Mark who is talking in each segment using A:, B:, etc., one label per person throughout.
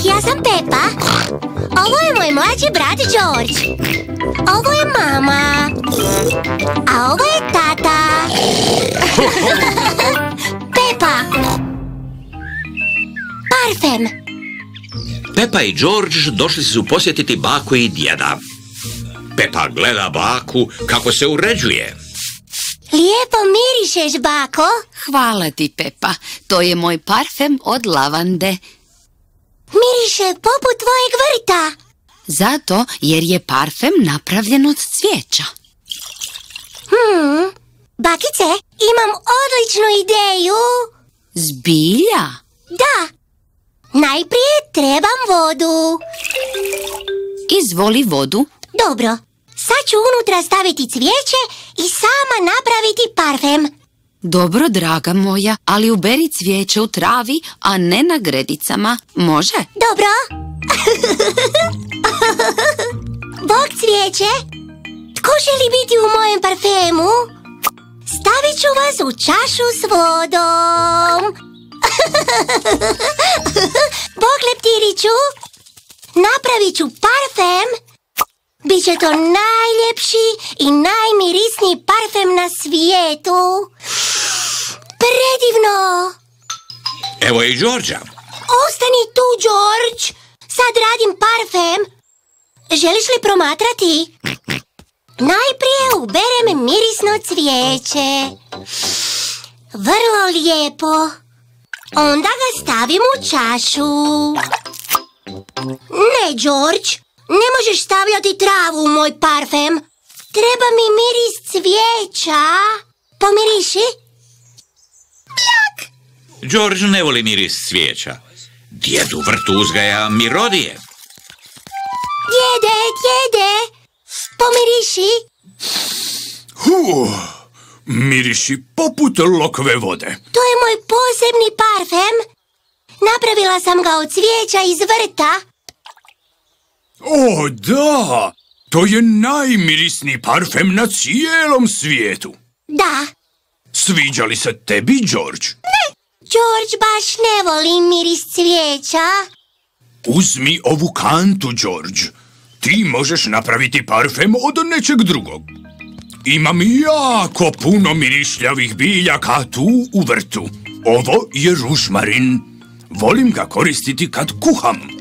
A: ja sam Pepa. Ovo je moj mlađi brat George. Ovo je mama. A ovo je tata. Pepa. Parfem.
B: Pepa i George došli su posjetiti baku i djeda. Pepa gleda baku kako se uređuje.
A: Lijepo mirišeš, bako.
C: Hvala ti, Pepa. To je moj parfem od lavande.
A: Miriše poput tvojeg vrta.
C: Zato jer je parfem napravljen od cvijeća.
A: Bakice, imam odličnu ideju.
C: Zbilja?
A: Da. Najprije trebam vodu.
C: Izvoli vodu.
A: Dobro. Sad ću unutra staviti cvijeće i sama napraviti parfem.
C: Dobro, draga moja, ali uberi cvijeće u travi, a ne na gredicama. Može?
A: Dobro. Bok cvijeće. Tko želi biti u mojem parfemu? Stavit ću vas u čašu s vodom. Bok leptiriću. Napravit ću parfem. Biće to najljepši i najmirisniji parfem na svijetu. Predivno!
B: Evo je i Georgea.
A: Ostani tu, George. Sad radim parfem. Želiš li promatrati? Najprije uberem mirisno cvijeće. Vrlo lijepo. Onda ga stavim u čašu. Ne, George. Ne možeš stavljati travu u moj parfem. Treba mi miris cvijeća. Pomiriši. Pljak!
B: George ne voli miris cvijeća. Djed u vrtu uzgaja mirodije.
A: Djede, pomiriši.
D: Miriši poput lokve vode.
A: To je moj posebni parfem. Napravila sam ga od cvijeća iz vrta.
D: O, da! To je najmirisniji parfem na cijelom svijetu.
A: Da.
D: Sviđa li se tebi, George?
A: Ne, George baš ne voli miris cvijeća.
D: Uzmi ovu kantu, George. Ti možeš napraviti parfem od nečeg drugog. Imam jako puno mirišljavih biljaka tu u vrtu. Ovo je ružmarin. Volim ga koristiti kad kuham.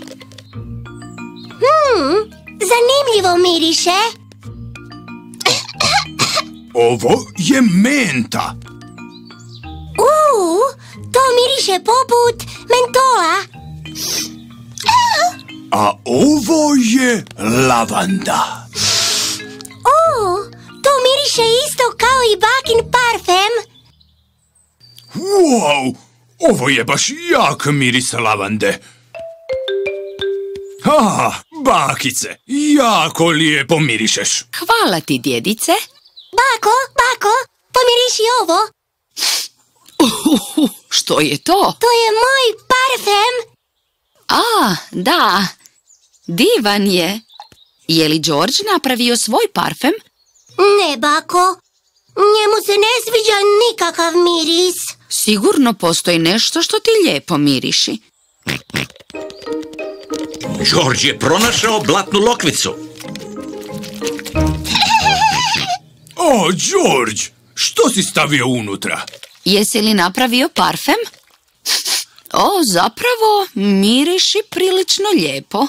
A: Zanimljivo miriše.
D: Ovo je menta.
A: To miriše poput mentola.
D: A ovo je lavanda.
A: To miriše isto kao i bakin parfem.
D: Wow, ovo je baš jak miris lavande. Bakice, jako lijepo mirišeš.
C: Hvala ti, djedice.
A: Bako, pomiriši ovo.
C: Što je to?
A: To je moj parfem.
C: Da. Divan je. Je li George napravio svoj parfem?
A: Ne, bako. Njemu se ne sviđa nikakav miris.
C: Sigurno postoji nešto što ti lijepo miriši.
B: George je pronašao blatnu lokvicu.
D: O, George, što si stavio unutra?
C: Jesi li napravio parfem? Zapravo miriši prilično lijepo.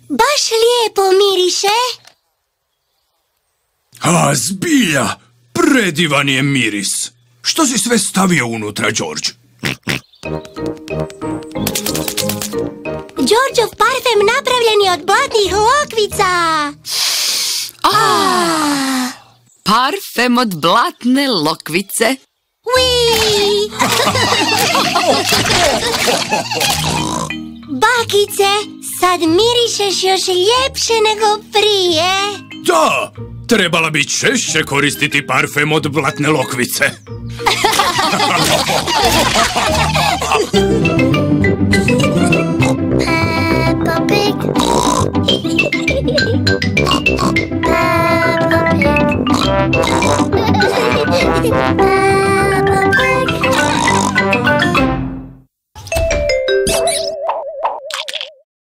A: Baš lijepo miriše.
D: Zbilja, predivan je miris. Što si sve stavio unutra, George?
A: Georgeov parfem napravljen je od blatnih lokvica.
C: Parfem od blatne lokvice.
A: Bakice, sad mirišeš još ljepše nego prije.
D: Da, trebala bi češće koristiti parfem od blatne lokvice.